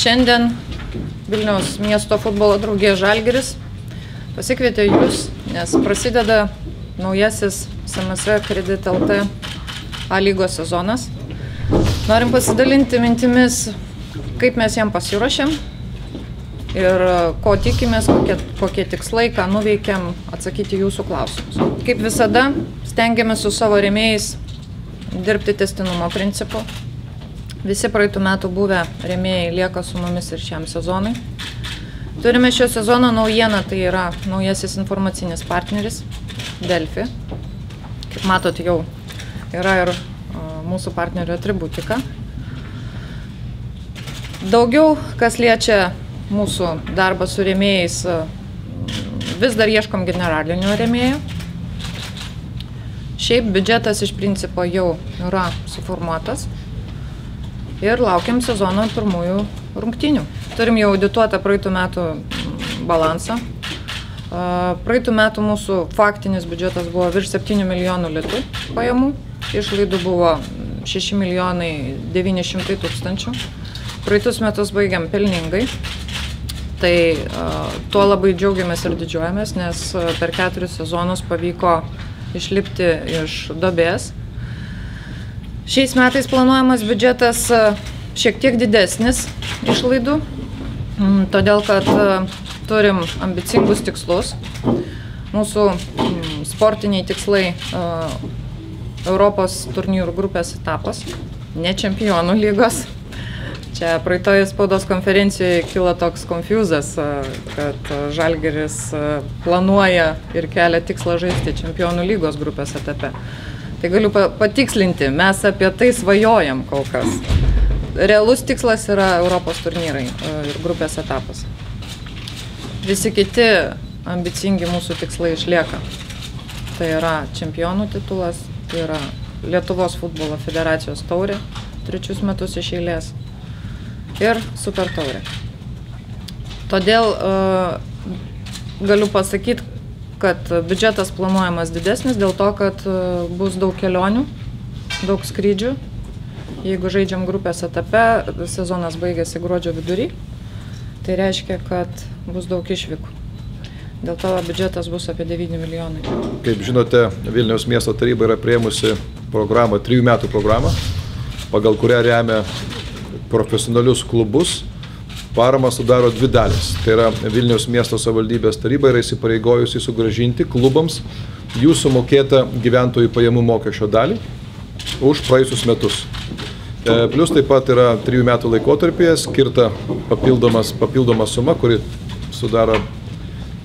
Šiandien Vilniaus miesto futbolo draugija Žalgiris pasikvietė jūs, nes prasideda naujasis SMS Kredit LT A lygos sezonas. Norim pasidalinti mintimis, kaip mes jam pasiruošėm ir ko tikimės, kokie tikslai, ką nuveikėm, atsakyti jūsų klausimus. Kaip visada, stengiamės su savo rėmėjais dirbti tęstinumo principu. Visi praeitų metų buvę rėmėjai lieka su mumis ir šiam sezonui. Turime šio sezono naujieną, tai yra naujasis informacinis partneris Delfi. Kaip matot, jau yra ir mūsų partnerio atributika. Daugiau, kas liečia mūsų darbą su rėmėjais, vis dar ieškom generalinio rėmėjo. Šiaip biudžetas iš principo jau yra suformuotas ir laukiam sezono pirmųjų rungtynių. Turim jau audituotą praeitų metų balansą. Praeitų metų mūsų faktinis biudžetas buvo virš 7 milijonų litų pajamų, išlaidų buvo 6 milijonai 900 tūkstančių. Praeitus metus baigiam pelningai. Tai tuo labai džiaugiamės ir didžiuojamės, nes per 4 sezonus pavyko išlipti iš duobės. Šiais metais planuojamas biudžetas šiek tiek didesnis išlaidų, todėl kad turim ambicingus tikslus. Mūsų sportiniai tikslai Europos turnyrų grupės etapas, ne čempionų lygos. Čia praeitoje spaudos konferencijoje kilo toks konfuzas, kad Žalgiris planuoja ir kelia tikslą žaisti čempionų lygos grupės etape. Tai galiu patikslinti, mes apie tai svajojam kol kas. Realus tikslas yra Europos turnyrai ir grupės etapas. Visi kiti ambicingi mūsų tikslai išlieka. Tai yra čempionų titulas, tai yra Lietuvos futbolo federacijos taurė 3 metus iš eilės ir super taurė. Todėl galiu pasakyti, kad biudžetas planuojamas didesnis dėl to, kad bus daug kelionių, daug skrydžių. Jeigu žaidžiam grupės etape, sezonas baigėsi gruodžio vidury, tai reiškia, kad bus daug išvykų. Dėl to biudžetas bus apie 9 milijonai. Kaip žinote, Vilniaus miesto taryba yra priėmusi programą, 3 metų programą, pagal kurią remia profesionalius klubus. Paramą sudaro 2 dalis. Tai yra Vilniaus miesto savivaldybės taryba yra įsipareigojusi sugrąžinti klubams jų sumokėtą gyventojų pajamų mokesčio dalį už praėjusius metus. Plius taip pat yra 3 metų laikotarpyje skirta papildoma suma, kuri sudaro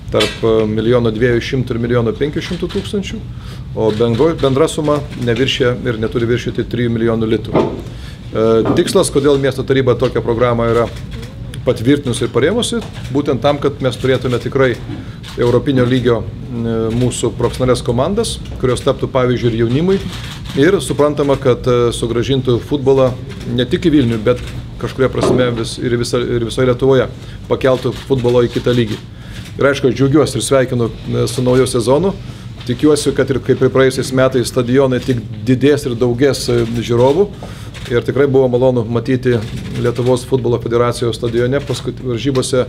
tarp 1 200 000 ir 1 500 000, o bendra suma neviršia ir neturi viršyti 3 milijonų litų. Tikslas, kodėl miesto taryba tokią programą yra patvirtinus ir parėmusi, būtent tam, kad mes turėtume tikrai europinio lygio mūsų profesionalias komandas, kurios taptų pavyzdžiui ir jaunimui, ir suprantama, kad sugrąžintų futbolą ne tik į Vilnių, bet kažkuria prasme ir visoje Lietuvoje pakeltų futbolo į kitą lygį. Ir aišku, aš džiaugiuosi ir sveikinu su naujo sezonu. Tikiuosi, kad ir kaip ir praėjusiais metais stadionai tik didės ir daugės žiūrovų. Ir tikrai buvo malonu matyti Lietuvos futbolo federacijos stadione varžybose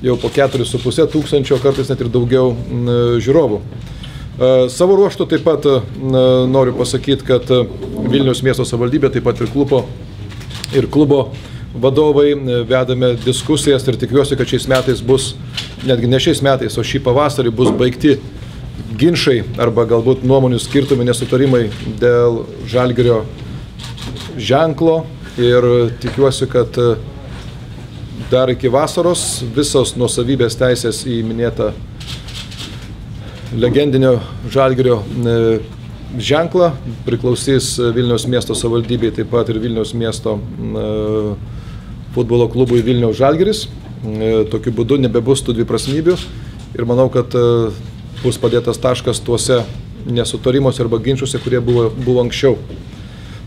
jau po 4,5 tūkstančio, kartais net ir daugiau žiūrovų. Savo ruožtu taip pat noriu pasakyti, kad Vilniaus miesto savivaldybė, taip pat ir klubo vadovai vedame diskusijas ir tikiuosi, kad šiais metais bus, netgi ne šiais metais, o šį pavasarį bus baigti ginčai arba galbūt nuomonių skirtumai, nesutarimai dėl Žalgirio ženklo ir tikiuosi, kad dar iki vasaros visos nuosavybės teisės į minėtą legendinio Žalgirio ženklą priklausys Vilniaus miesto savivaldybei, taip pat ir Vilniaus miesto futbolo klubui Vilniaus Žalgiris. Tokiu būdu nebebus tų dviprasmybių ir manau, kad bus padėtas taškas tuose nesutarimuose arba ginčiuose, kurie buvo anksčiau.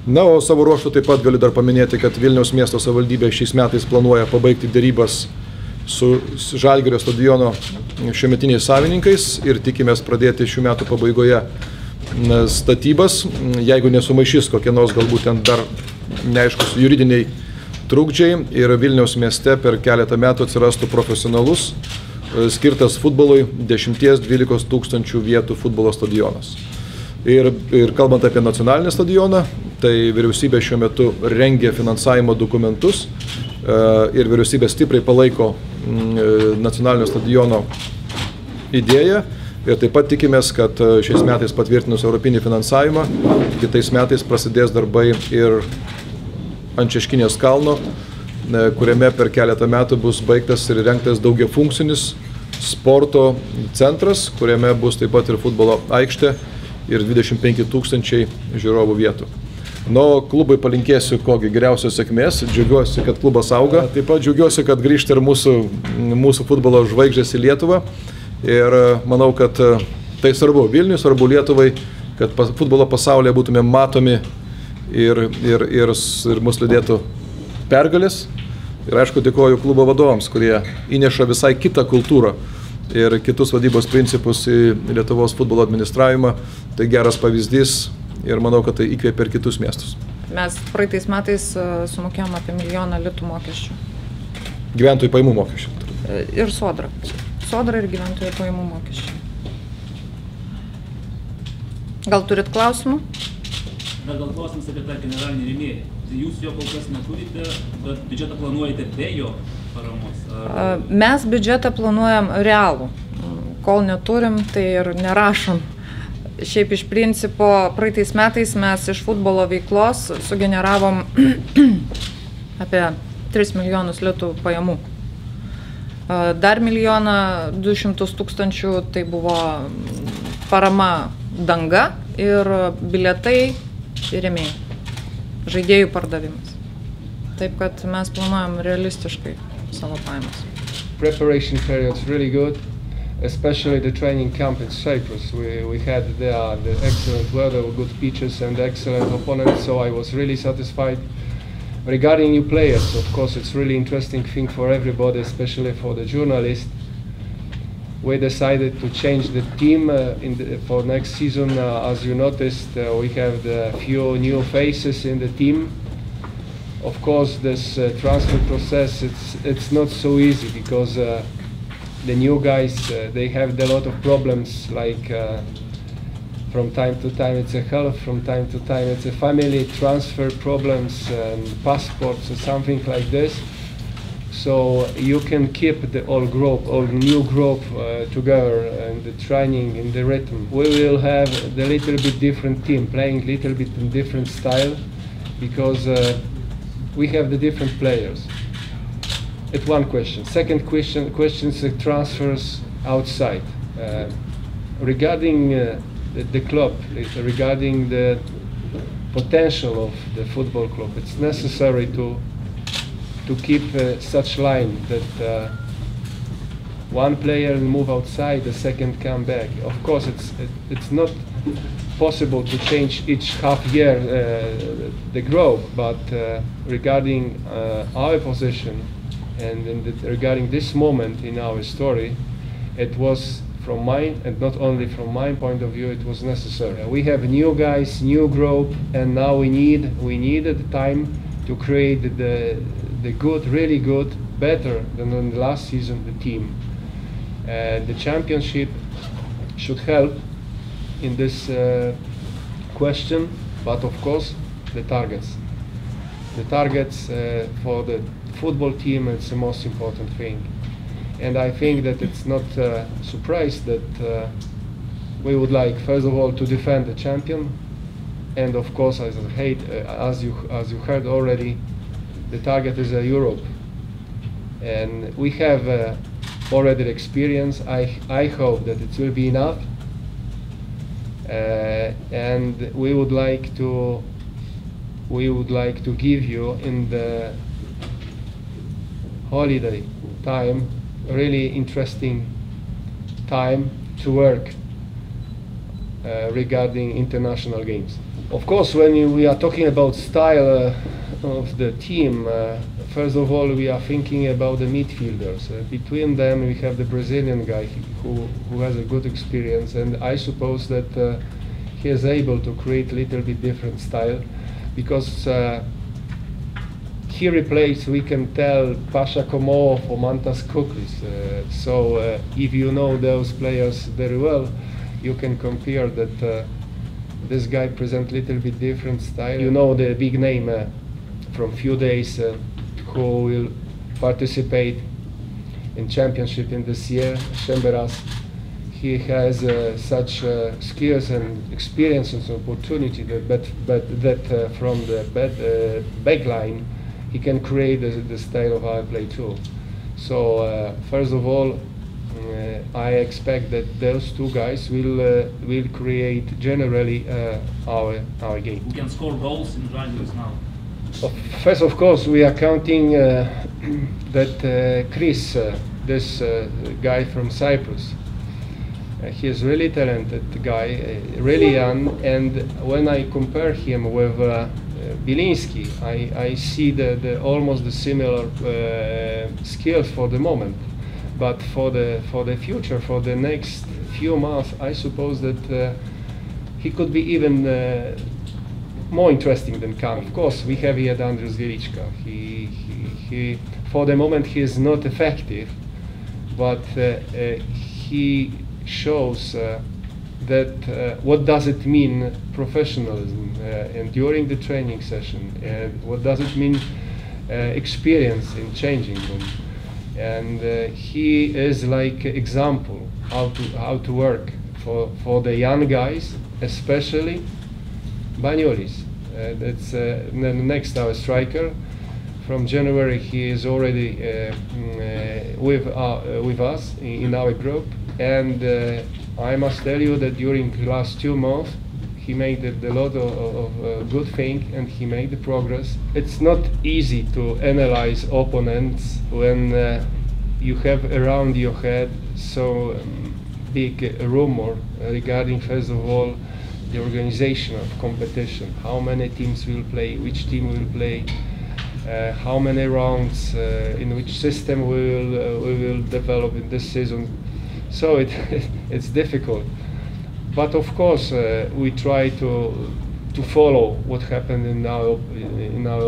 Na, o savo ruožtu taip pat galiu dar paminėti, kad Vilniaus miesto savivaldybė šiais metais planuoja pabaigti dėrybas su Žalgirio stadiono šiuometiniais savininkais ir tikimės pradėti šių metų pabaigoje statybas, jeigu nesumaišys kokie nors galbūt ten dar neaiškus juridiniai trukdžiai ir Vilniaus mieste per keletą metų atsirastų profesionalus, skirtas futbolui 10-12 tūkstančių vietų futbolo stadionas. Ir kalbant apie nacionalinį stadioną, tai vyriausybė šiuo metu rengia finansavimo dokumentus ir vyriausybė stipriai palaiko nacionalinio stadiono idėją. Ir taip pat tikimės, kad šiais metais patvirtinus europinį finansavimą, kitais metais prasidės darbai ir ant Šeškinės kalno, kuriame per keletą metų bus baigtas ir įrengtas daugiafunkcinis sporto centras, kuriame bus taip pat ir futbolo aikštė ir 25 tūkstančiai žiūrovų vietų. Nu, klubui palinkėsiu kogi geriausios sėkmės, džiaugiuosi, kad klubas auga, taip pat džiaugiuosi, kad grįžta ir mūsų futbolo žvaigždės į Lietuvą. Ir manau, kad tai svarbu Vilniui, svarbu Lietuvai, kad futbolo pasaulyje būtume matomi ir mus lydėtų pergalės. Ir aišku, dėkoju klubo vadovams, kurie įneša visai kitą kultūrą ir kitus vadybos principus į Lietuvos futbolo administravimą. Tai geras pavyzdys ir manau, kad tai įkvėpia ir kitus miestus. Mes praeitais metais sumokėjom apie 1 milijoną litų mokesčių. Gyventojų pajamų mokesčių. Ir sodra. Sodra ir gyventojų pajamų mokesčiai. Gal turit klausimų? Gal klausimas apie tą generalinį rėmėją. Tai jūs jo kol kas neturite, bet biudžetą planuojate be jo paramos? Mes biudžetą planuojam realų. Kol neturim, tai ir nerašom. Šiaip iš principo praeitais metais mes iš futbolo veiklos sugeneravom apie 3 milijonus litų pajamų. Dar 1,2 milijono tai buvo parama danga ir bilietai ir rėmėjai, žaidėjų pardavimas. Taip kad mes planuojam realistiškai savo pajamas. Preparation period's really good, especially the training camp in Cyprus. We had there the excellent weather, good pitches and excellent opponents, so I was really satisfied. Regarding new players, of course, it's really interesting thing for everybody, especially for the journalists. We decided to change the team for next season. As you noticed, we have the few new faces in the team. Of course, this transfer process, it's not so easy because the new guys, they have a lot of problems, like from time to time it's a health, from time to time it's a family transfer problems and passports or something like this. So you can keep the old group, old new group together and the training in the rhythm. We will have the little bit different team, playing little bit in different style because we have the different players. It's one question. Second question is the transfers outside. Regarding the club, regarding the potential of the football club, it's necessary to keep such line that one player move outside, the second come back. Of course, it's not possible to change each half year the growth, but regarding our position and regarding this moment in our story, it was from mine, and not only from my point of view, it was necessary. We have new guys, new group, and now we needed time to create the good, really good, better than in the last season, the team. The championship should help in this question, but of course the targets. The targets for the football team, it's the most important thing. And I think that it's not a surprise that we would like, first of all, to defend the champion, and of course, as you heard already, the target is Europe, and we have already the experience. I hope that it will be enough, and we would like to give you in the holiday time really interesting time to work regarding international games. Of course, when we are talking about style of the team, first of all, we are thinking about the midfielders. Between them, we have the Brazilian guy who has a good experience, and I suppose that he is able to create a little bit different style because he replaced, we can tell, Pasha Komov or Mantas Kuklis. If you know those players very well, you can compare that this guy presents a little bit different style. You know the big name from few days who will participate in championship in this year, Shemberas. He has such skills and experience and opportunity that from the back line he can create the style of our play too. So first of all, I expect that those two guys will create generally our game. Who can score goals in Žalgiris now? First, of course, we are counting that Chris, this guy from Cyprus. He is really talented guy, really young, and when I compare him with Bilinski, I see almost the similar skills for the moment. But for the future, for the next few months, I suppose that he could be even more interesting than Khan. Of course, we have here Andrius Velička. He for the moment he is not effective, but he shows that what does it mean professionalism and during the training session, and what does it mean experience in changing room. And he is like example how to work for the young guys, especially Baniolis. That's the next our striker. From January he is already with us in our group, and I must tell you that during the last 2 months he made a lot of good things, and he made the progress. It's not easy to analyze opponents when you have around your head so big rumor regarding, first of all, the organization of competition, how many teams will play, which team will play, how many rounds, in which system we will develop in this season. So it's difficult. But of course, we try to follow what happened in our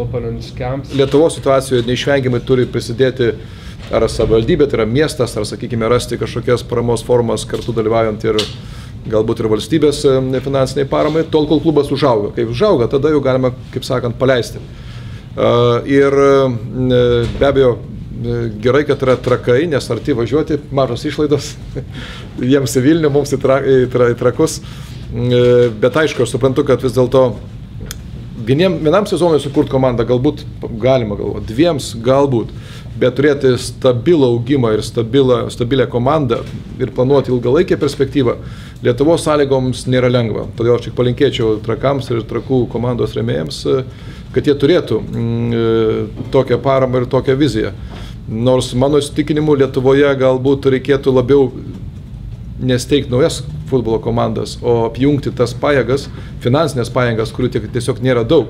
opponents' camps. Lietuvos situacijoje neišvengiamai turi prisidėti ar savivaldybė, tai yra miestas, ar, sakykime, rasti kažkokias paramos formas kartu dalyvaujant ir galbūt ir valstybės finansiniai paramai, tol kol klubas užauga. Kai užauga, tada jau galima, kaip sakant, paleisti. Ir be abejo, gerai, kad yra Trakai, nes arti važiuoti, mažos išlaidos, jiems į Vilnių, mums į Trakus. Bet aišku, aš suprantu, kad vis dėlto vienam sezonui sukurti komandą galbūt galima galvoti, 2 galbūt, bet turėti stabilų augimą ir stabilią komandą ir planuoti ilgalaikę perspektyvą Lietuvos sąlygoms nėra lengva. Todėl aš tik palinkėčiau Trakams ir Trakų komandos rėmėjams, kad jie turėtų tokią paramą ir tokią viziją. Nors mano įsitikinimu Lietuvoje galbūt reikėtų labiau nesteigti naujas futbolo komandas, o apjungti tas pajėgas, finansinės pajėgas, kurių tiesiog nėra daug.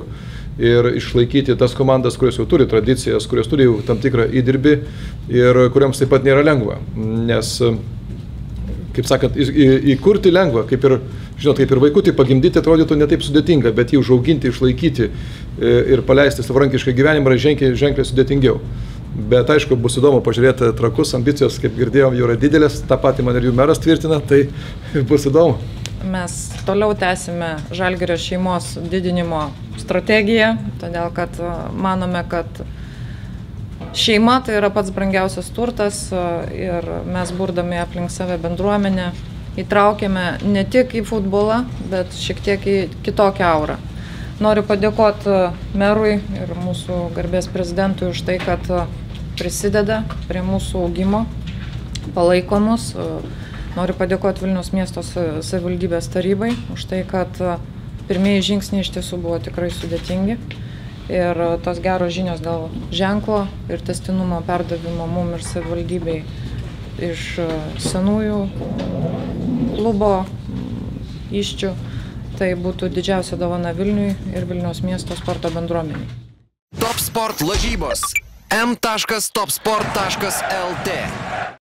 Ir išlaikyti tas komandas, kurios jau turi tradicijas, kurios turi tam tikrą įdirbį ir kuriams taip pat nėra lengva. Nes, kaip sakant, įkurti lengva, kaip ir vaikutį pagimdyti atrodytų netaip sudėtinga, bet jį užauginti, išlaikyti ir paleisti savarankišką gyvenimą yra ženkliai sudėtingiau. Bet aišku, bus įdomu pažiūrėti Trakus, ambicijos, kaip girdėjom, jau yra didelės, tą patį man ir jų meras tvirtina, tai bus įdomu. Mes toliau tęsime Žalgirio šeimos didinimo strategiją, todėl kad manome, kad šeima tai yra pats brangiausias turtas ir mes burdami aplink save bendruomenę įtraukėme ne tik į futbolą, bet šiek tiek į kitokią aurą. Noriu padėkoti merui ir mūsų garbės prezidentui už tai, kad prisideda prie mūsų augimo, palaiko mus. Noriu padėkoti Vilniaus miesto savivaldybės tarybai už tai, kad pirmieji žingsniai iš tiesų buvo tikrai sudėtingi. Ir tos geros žinios dėl ženklo ir tęstinumo perdavimo mum ir savivaldybei iš senųjų klubo iščių. Tai būtų didžiausia dovana Vilniui ir Vilniaus miesto sporto bendruomeniai. Top Sport lažybos. m.topsport.lt